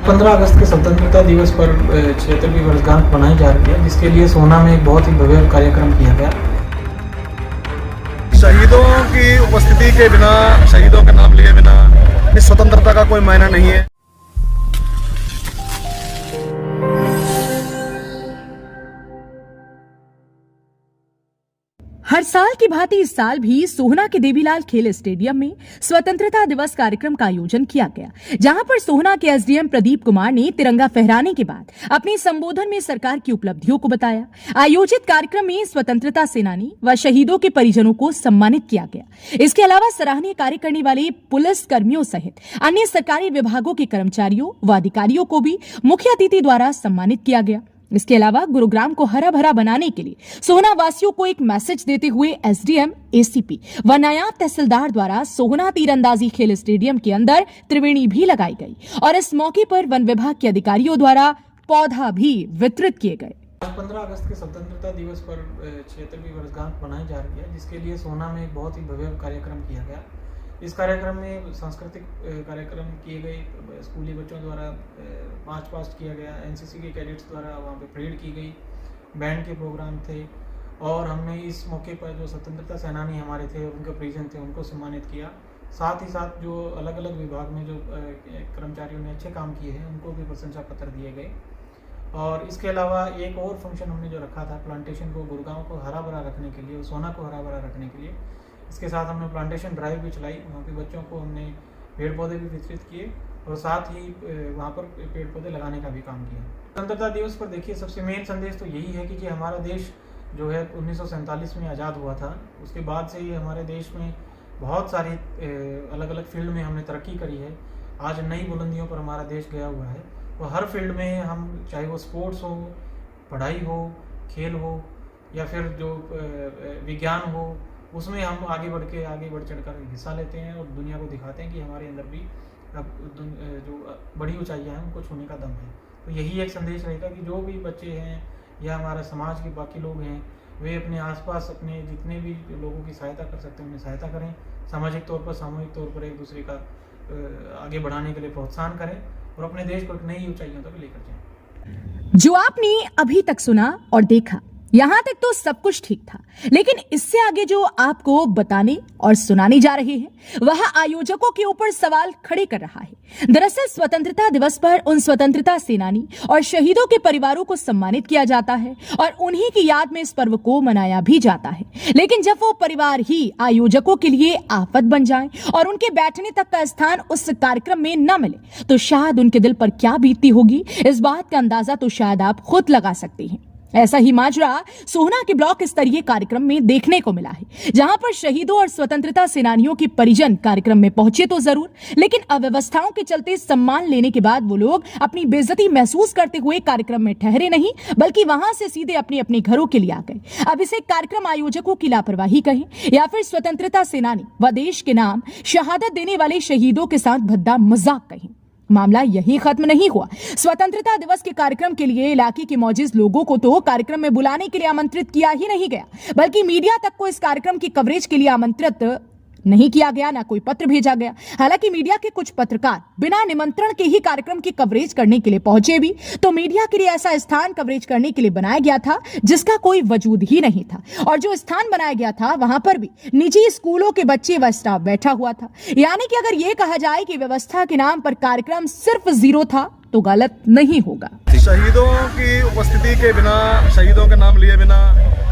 पंद्रह अगस्त के स्वतंत्रता दिवस पर 76वीं वर्षगांठ मनाई जा रही है, जिसके लिए सोहना में एक बहुत ही भव्य कार्यक्रम किया गया। शहीदों की उपस्थिति के बिना, शहीदों के नाम लिए बिना इस स्वतंत्रता का कोई मायना नहीं है। हर साल की भांति इस साल भी सोहना के देवीलाल खेल स्टेडियम में स्वतंत्रता दिवस कार्यक्रम का आयोजन किया गया, जहां पर सोहना के एसडीएम प्रदीप कुमार ने तिरंगा फहराने के बाद अपने संबोधन में सरकार की उपलब्धियों को बताया। आयोजित कार्यक्रम में स्वतंत्रता सेनानी व शहीदों के परिजनों को सम्मानित किया गया। इसके अलावा सराहनीय कार्य करने वाले पुलिस कर्मियों सहित अन्य सरकारी विभागों के कर्मचारियों व अधिकारियों को भी मुख्य अतिथि द्वारा सम्मानित किया गया। इसके अलावा गुरुग्राम को हरा भरा बनाने के लिए सोहना वासियों को एक मैसेज देते हुए एसडीएम, एसीपी व नायब तहसीलदार द्वारा सोहना तीरंदाजी खेल स्टेडियम के अंदर त्रिवेणी भी लगाई गई और इस मौके पर वन विभाग के अधिकारियों द्वारा पौधा भी वितरित किए गए। 15 अगस्त के स्वतंत्रता दिवस पर 76वीं वर्षगांठ मनाई जा रही है, जिसके लिए सोहना में एक बहुत ही भव्य कार्यक्रम किया गया। इस कार्यक्रम में सांस्कृतिक कार्यक्रम किए गए, स्कूली बच्चों द्वारा मार्च पास्ट किया गया, एनसीसी के कैडेट्स द्वारा वहाँ पे परेड की गई, बैंड के प्रोग्राम थे और हमने इस मौके पर जो स्वतंत्रता सेनानी हमारे थे, उनके परिजन थे, उनको सम्मानित किया। साथ ही साथ जो अलग अलग विभाग में जो कर्मचारियों ने अच्छे काम किए हैं, उनको भी प्रशंसा पत्र दिए गए। और इसके अलावा एक और फंक्शन हमने जो रखा था, प्लांटेशन को, गुरुगांव को हरा भरा रखने के लिए, सोहना को हरा भरा रखने के लिए, इसके साथ हमने प्लांटेशन ड्राइव भी चलाई। वहाँ पे बच्चों को हमने पेड़ पौधे भी वितरित किए और साथ ही वहाँ पर पेड़ पौधे लगाने का भी काम किया। स्वतंत्रता दिवस पर देखिए, सबसे मेन संदेश तो यही है कि हमारा देश जो है 1947 में आज़ाद हुआ था। उसके बाद से ही हमारे देश में बहुत सारी अलग अलग फील्ड में हमने तरक्की करी है। आज नई बुलंदियों पर हमारा देश गया हुआ है। और हर फील्ड में हम, चाहे वो स्पोर्ट्स हो, पढ़ाई हो, खेल हो या फिर जो विज्ञान हो, उसमें हम आगे बढ़ चढ़कर हिस्सा लेते हैं और दुनिया को दिखाते हैं कि हमारे अंदर भी अब जो बड़ी ऊंचाइयां हैं उनको छूने का दम है। तो यही एक संदेश रहेगा कि जो भी बच्चे हैं या हमारा समाज के बाकी लोग हैं, वे अपने आसपास अपने जितने भी लोगों की सहायता कर सकते हैं उन्हें सहायता करें। सामाजिक तौर पर, सामूहिक तौर पर एक दूसरे का आगे बढ़ाने के लिए प्रोत्साहन करें और अपने देश को एक नई ऊंचाइयों तक लेकर जाएं। जो आपने अभी तक सुना और देखा, यहां तक तो सब कुछ ठीक था, लेकिन इससे आगे जो आपको बताने और सुनाने जा रहे हैं वह आयोजकों के ऊपर सवाल खड़े कर रहा है। दरअसल स्वतंत्रता दिवस पर उन स्वतंत्रता सेनानी और शहीदों के परिवारों को सम्मानित किया जाता है और उन्हीं की याद में इस पर्व को मनाया भी जाता है। लेकिन जब वो परिवार ही आयोजकों के लिए आफत बन जाएं और उनके बैठने तक का स्थान उस कार्यक्रम में न मिले, तो शायद उनके दिल पर क्या बीतती होगी, इस बात का अंदाजा तो शायद आप खुद लगा सकते हैं। ऐसा ही माजरा सोहना के ब्लॉक स्तरीय कार्यक्रम में देखने को मिला है, जहां पर शहीदों और स्वतंत्रता सेनानियों के परिजन कार्यक्रम में पहुंचे तो जरूर, लेकिन अव्यवस्थाओं के चलते सम्मान लेने के बाद वो लोग अपनी बेइज्जती महसूस करते हुए कार्यक्रम में ठहरे नहीं, बल्कि वहां से सीधे अपने अपने घरों के लिए आ गए। अब इसे कार्यक्रम आयोजकों की लापरवाही कहें या फिर स्वतंत्रता सेनानी व देश के नाम शहादत देने वाले शहीदों के साथ भद्दा मजाक कहें, मामला यही खत्म नहीं हुआ। स्वतंत्रता दिवस के कार्यक्रम के लिए इलाके के मौजूद लोगों को तो कार्यक्रम में बुलाने के लिए आमंत्रित किया ही नहीं गया, बल्कि मीडिया तक को इस कार्यक्रम की कवरेज के लिए आमंत्रित नहीं किया गया, ना कोई पत्र भेजा गया। हालांकि मीडिया के कुछ पत्रकार बिना निमंत्रण के ही कार्यक्रम की कवरेज करने के लिए पहुंचे भी, तो मीडिया के लिए ऐसा स्थान कवरेज करने के लिए बनाया गया था जिसका कोई वजूद ही नहीं था। और जो स्थान बनाया गया था वहां पर भी निजी स्कूलों के बच्चे व स्टाफ बैठा हुआ था। यानी कि अगर यह कहा जाए कि व्यवस्था के नाम पर कार्यक्रम सिर्फ जीरो था तो गलत नहीं होगा। शहीदों की उपस्थिति के बिना, शहीदों के नाम लिए बिना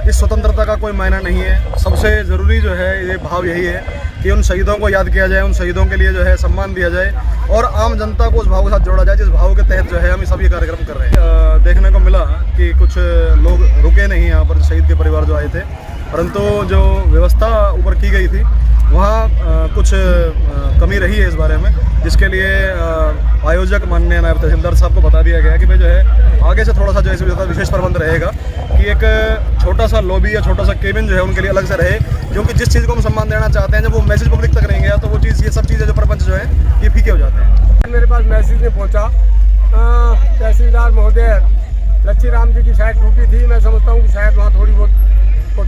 इस स्वतंत्रता का कोई मायना नहीं है। सबसे ज़रूरी जो है ये भाव यही है कि उन शहीदों को याद किया जाए, उन शहीदों के लिए जो है सम्मान दिया जाए और आम जनता को उस भाव के साथ जोड़ा जाए जिस भाव के तहत जो है हम सब ये कार्यक्रम कर रहे हैं। देखने को मिला कि कुछ लोग रुके नहीं यहाँ पर, शहीद के परिवार जो आए थे, परंतु जो व्यवस्था ऊपर की गई थी वहाँ कुछ कमी रही है इस बारे में, जिसके लिए आयोजक माननीय नायब तहसीलदार साहब को बता दिया गया कि भाई जो है आगे से थोड़ा सा जो है विशेष प्रबंध रहेगा कि एक छोटा सा लॉबी या छोटा सा केबिन जो है उनके लिए अलग से रहे, क्योंकि जिस चीज़ को हम सम्मान देना चाहते हैं जब वो मैसेज पब्लिक तक रहेंगे तो वो चीज़, ये सब चीज़ें जो प्रपंच जो है ये फीके हो जाते हैं। मेरे पास मैसेज नहीं पहुँचा। तहसीलदार महोदय लच्छी राम जी की शायद ड्यूटी थी, मैं समझता हूँ कि शायद वहाँ थोड़ी बहुत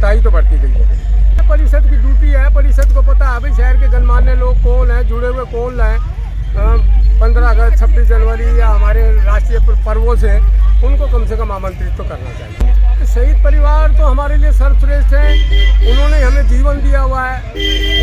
कोताही तो बढ़ती गई है। परिषद की ड्यूटी है, परिषद को पता है भाई शहर के गणमान्य लोग कौन है, जुड़े हुए कौन है, 15 अगस्त 26 जनवरी या हमारे राष्ट्रीय पर्वों से उनको कम से कम आमंत्रित तो करना चाहिए। शहीद परिवार तो हमारे लिए सर्वश्रेष्ठ है, उन्होंने हमें जीवन दिया हुआ है,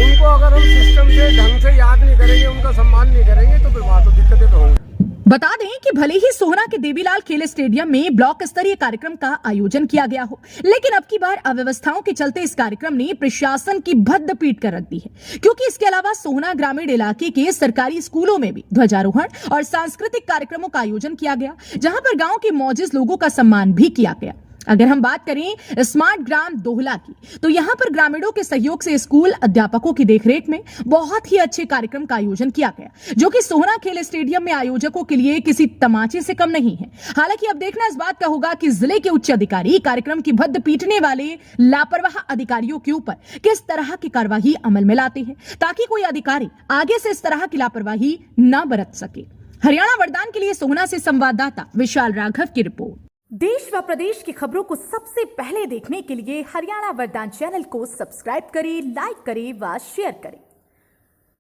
उनको अगर हम सिस्टम से ढंग से याद नहीं करेंगे, उनका सम्मान नहीं करेंगे तो फिर वहाँ तो दिक्कतें तो होंगी। बता दें कि भले ही सोहना के देवीलाल खेल स्टेडियम में ब्लॉक स्तरीय कार्यक्रम का आयोजन किया गया हो, लेकिन अब की बार अव्यवस्थाओं के चलते इस कार्यक्रम ने प्रशासन की भद्द पीट कर रख दी है, क्योंकि इसके अलावा सोहना ग्रामीण इलाके के सरकारी स्कूलों में भी ध्वजारोहण और सांस्कृतिक कार्यक्रमों का आयोजन किया गया, जहां पर गांव के मौजूद लोगों का सम्मान भी किया गया। अगर हम बात करें स्मार्ट ग्राम दोहला की, तो यहां पर ग्रामीणों के सहयोग से स्कूल अध्यापकों की देखरेख में बहुत ही अच्छे कार्यक्रम का आयोजन किया गया, जो कि सोहना खेल स्टेडियम में आयोजकों के लिए किसी तमाचे से कम नहीं है। हालांकि अब देखना इस बात का होगा कि जिले के उच्च अधिकारी कार्यक्रम की भद्द पीटने वाले लापरवाह अधिकारियों के ऊपर किस तरह की कार्यवाही अमल में लाते हैं, ताकि कोई अधिकारी आगे से इस तरह की लापरवाही न बरत सके। हरियाणा वरदान के लिए सोहना से संवाददाता विशाल राघव की रिपोर्ट। देश व प्रदेश की खबरों को सबसे पहले देखने के लिए हरियाणा वरदान चैनल को सब्सक्राइब करें, लाइक करें व शेयर करें।